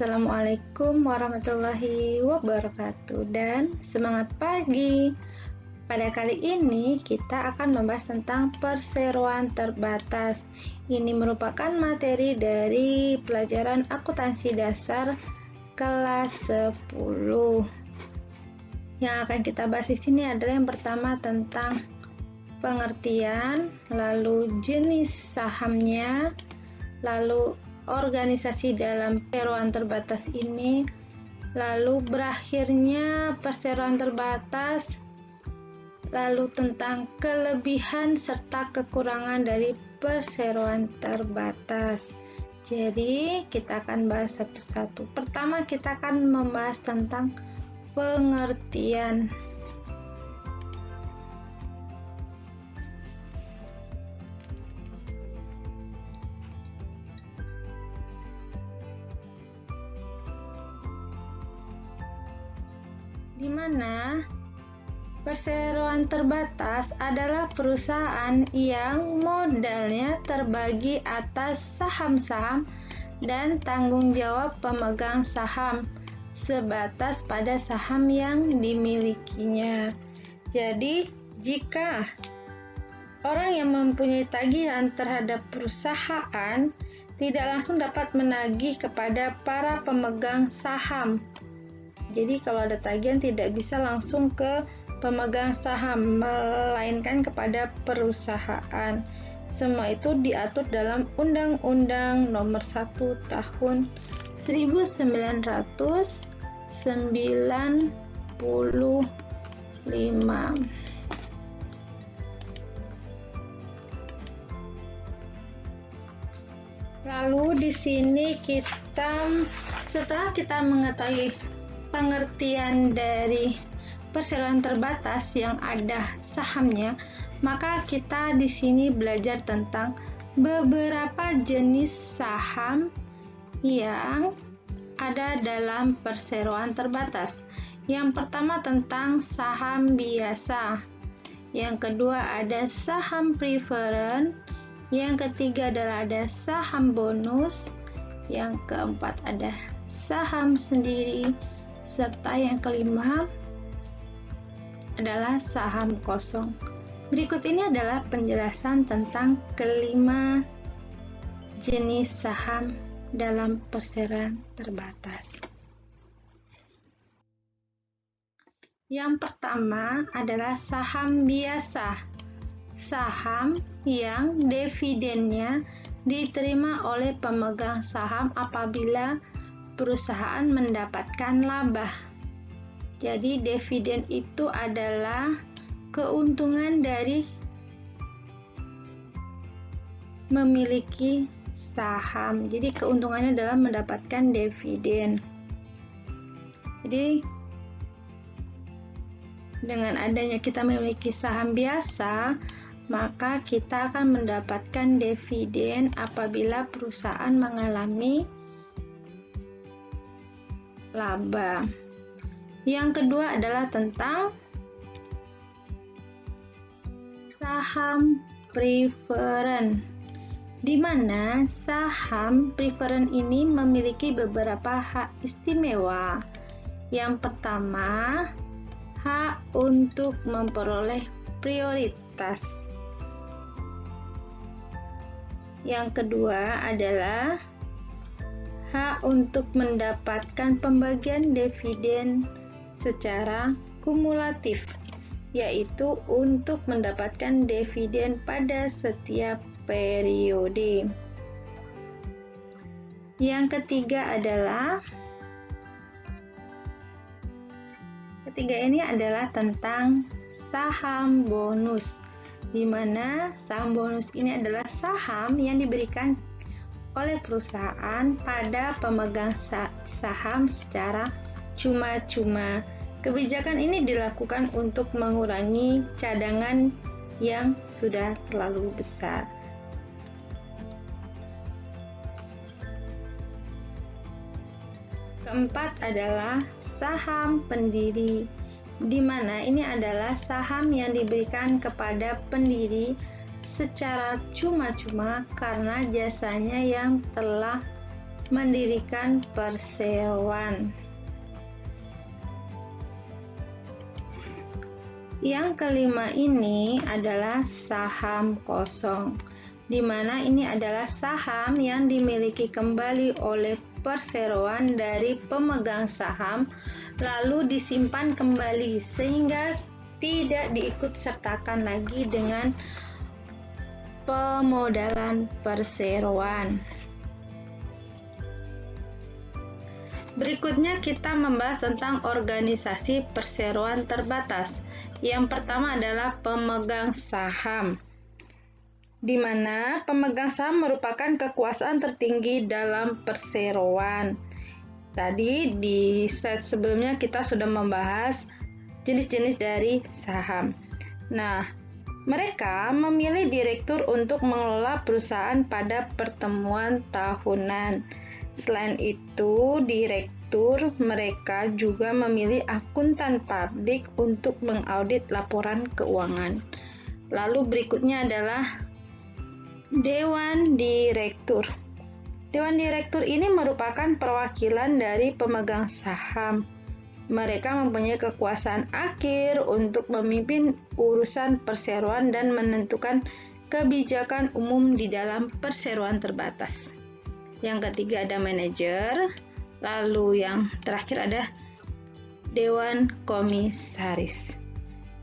Assalamualaikum warahmatullahi wabarakatuh dan semangat pagi. Pada kali ini kita akan membahas tentang perseroan terbatas. Ini merupakan materi dari pelajaran akuntansi dasar kelas 10. Yang akan kita bahas di sini adalah yang pertama tentang pengertian, lalu jenis sahamnya, lalu organisasi dalam perseroan terbatas ini, lalu berakhirnya perseroan terbatas, lalu tentang kelebihan serta kekurangan dari perseroan terbatas. Jadi kita akan bahas satu-satu. Pertama kita akan membahas tentang pengertian. Di mana perseroan terbatas adalah perusahaan yang modalnya terbagi atas saham-saham dan tanggung jawab pemegang saham sebatas pada saham yang dimilikinya. Jadi, jika orang yang mempunyai tagihan terhadap perusahaan tidak langsung dapat menagih kepada para pemegang saham. Jadi kalau ada tagihan tidak bisa langsung ke pemegang saham, melainkan kepada perusahaan. Semua itu diatur dalam Undang-Undang Nomor 1 Tahun 1995. Lalu di sini setelah kita mengetahui pengertian dari perseroan terbatas yang ada sahamnya, maka kita di sini belajar tentang beberapa jenis saham yang ada dalam perseroan terbatas. Yang pertama tentang saham biasa, yang kedua ada saham preferen, yang ketiga adalah ada saham bonus, yang keempat ada saham sendiri, serta yang kelima adalah saham kosong. Berikut ini adalah penjelasan tentang kelima jenis saham dalam perseroan terbatas. Yang pertama adalah saham biasa. Saham yang dividennya diterima oleh pemegang saham apabila perusahaan mendapatkan laba. Jadi dividen itu adalah keuntungan dari memiliki saham. Jadi keuntungannya adalah mendapatkan dividen. Jadi dengan adanya kita memiliki saham biasa, maka kita akan mendapatkan dividen apabila perusahaan mengalami laba. Yang kedua adalah tentang saham preferen, di mana saham preferen ini memiliki beberapa hak istimewa. Yang pertama, hak untuk memperoleh prioritas. Yang kedua adalah hak untuk mendapatkan pembagian dividen secara kumulatif, yaitu untuk mendapatkan dividen pada setiap periode. Yang ketiga ini adalah tentang saham bonus, di mana saham bonus ini adalah saham yang diberikan oleh perusahaan pada pemegang saham secara cuma-cuma. Kebijakan ini dilakukan untuk mengurangi cadangan yang sudah terlalu besar. Keempat adalah saham pendiri, di mana ini adalah saham yang diberikan kepada pendiri secara cuma-cuma karena jasanya yang telah mendirikan perseroan. Yang kelima ini adalah saham kosong, di mana ini adalah saham yang dimiliki kembali oleh perseroan dari pemegang saham, lalu disimpan kembali sehingga tidak diikut sertakan lagi dengan pemodalan perseroan. Berikutnya kita membahas tentang organisasi perseroan terbatas. Yang pertama adalah pemegang saham, di mana pemegang saham merupakan kekuasaan tertinggi dalam perseroan. Tadi di slide sebelumnya kita sudah membahas jenis-jenis dari saham. Nah, mereka memilih direktur untuk mengelola perusahaan pada pertemuan tahunan. Selain itu, direktur mereka juga memilih akuntan publik untuk mengaudit laporan keuangan. Lalu berikutnya adalah Dewan Direktur. Dewan Direktur ini merupakan perwakilan dari pemegang saham. Mereka mempunyai kekuasaan akhir untuk memimpin urusan perseroan dan menentukan kebijakan umum di dalam perseroan terbatas. Yang ketiga ada manajer, lalu yang terakhir ada Dewan Komisaris.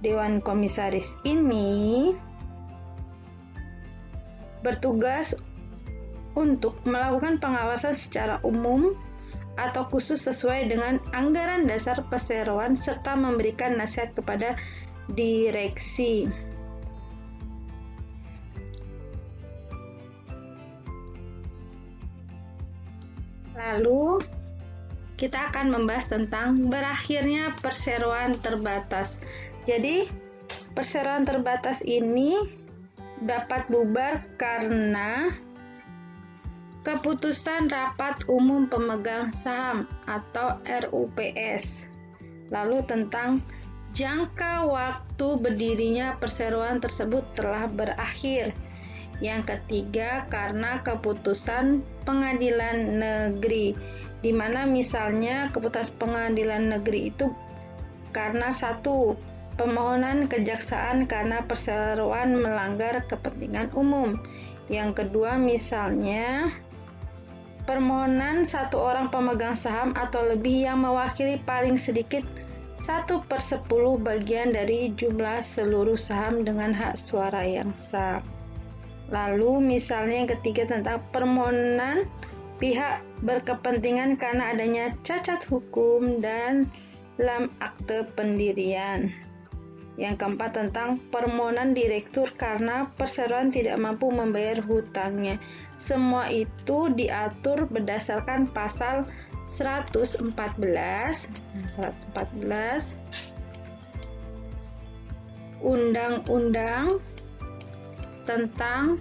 Dewan Komisaris ini bertugas untuk melakukan pengawasan secara umum atau khusus sesuai dengan anggaran dasar perseroan serta memberikan nasihat kepada direksi. Lalu kita akan membahas tentang berakhirnya perseroan terbatas. Jadi perseroan terbatas ini dapat bubar karena keputusan Rapat Umum Pemegang Saham atau RUPS. Lalu tentang jangka waktu berdirinya perseroan tersebut telah berakhir. Yang ketiga, karena keputusan pengadilan negeri, di mana misalnya keputusan pengadilan negeri itu karena satu, permohonan kejaksaan karena perseroan melanggar kepentingan umum. Yang kedua, misalnya permohonan satu orang pemegang saham atau lebih yang mewakili paling sedikit 1/10 bagian dari jumlah seluruh saham dengan hak suara yang sah. Lalu misalnya yang ketiga tentang permohonan pihak berkepentingan karena adanya cacat hukum dan dalam akte pendirian. Yang keempat tentang permohonan direktur karena perseroan tidak mampu membayar hutangnya. Semua itu diatur berdasarkan pasal 114 Undang-Undang tentang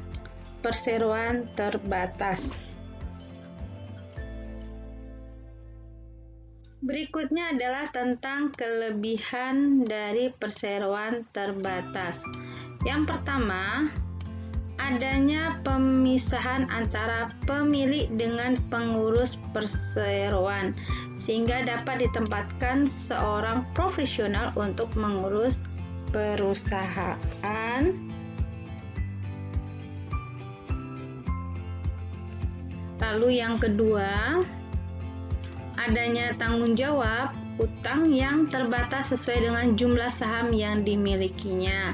perseroan terbatas. Berikutnya adalah tentang kelebihan dari perseroan terbatas. Yang pertama, adanya pemisahan antara pemilik dengan pengurus perseroan, sehingga dapat ditempatkan seorang profesional untuk mengurus perusahaan. Lalu yang kedua, adanya tanggung jawab utang yang terbatas sesuai dengan jumlah saham yang dimilikinya.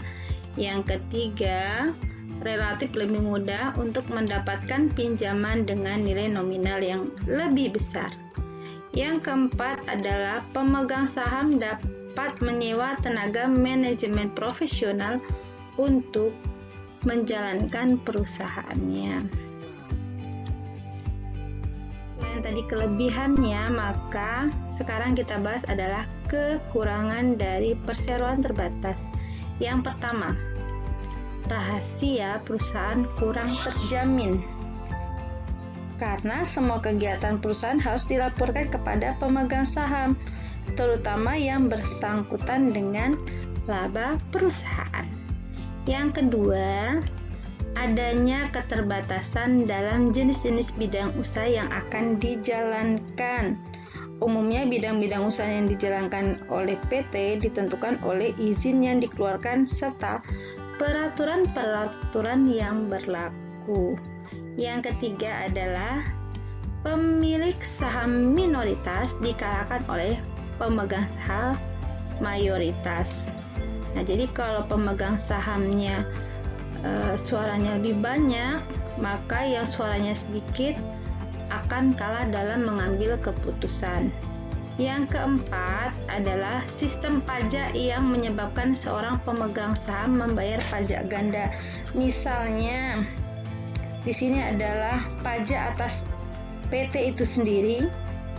Yang ketiga, relatif lebih mudah untuk mendapatkan pinjaman dengan nilai nominal yang lebih besar. Yang keempat adalah pemegang saham dapat menyewa tenaga manajemen profesional untuk menjalankan perusahaannya. Tadi kelebihannya, maka sekarang kita bahas adalah kekurangan dari perseroan terbatas. Yang pertama, rahasia perusahaan kurang terjamin karena semua kegiatan perusahaan harus dilaporkan kepada pemegang saham, terutama yang bersangkutan dengan laba perusahaan. Yang kedua, adanya keterbatasan dalam jenis-jenis bidang usaha yang akan dijalankan. Umumnya bidang-bidang usaha yang dijalankan oleh PT ditentukan oleh izin yang dikeluarkan serta peraturan-peraturan yang berlaku. Yang ketiga adalah pemilik saham minoritas dikalahkan oleh pemegang saham mayoritas. Nah, jadi kalau pemegang sahamnya suaranya lebih banyak, maka yang suaranya sedikit akan kalah dalam mengambil keputusan. Yang keempat adalah sistem pajak yang menyebabkan seorang pemegang saham membayar pajak ganda. Misalnya, di sini adalah pajak atas PT itu sendiri,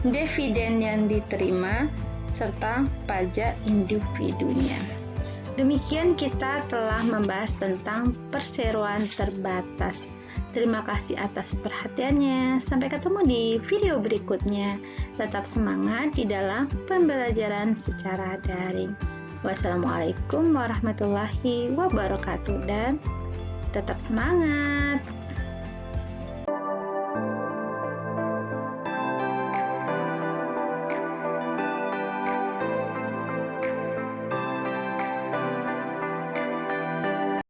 dividen yang diterima, serta pajak individunya. Demikian kita telah membahas tentang perseroan terbatas. Terima kasih atas perhatiannya. Sampai ketemu di video berikutnya. Tetap semangat di dalam pembelajaran secara daring. Wassalamualaikum warahmatullahi wabarakatuh dan tetap semangat.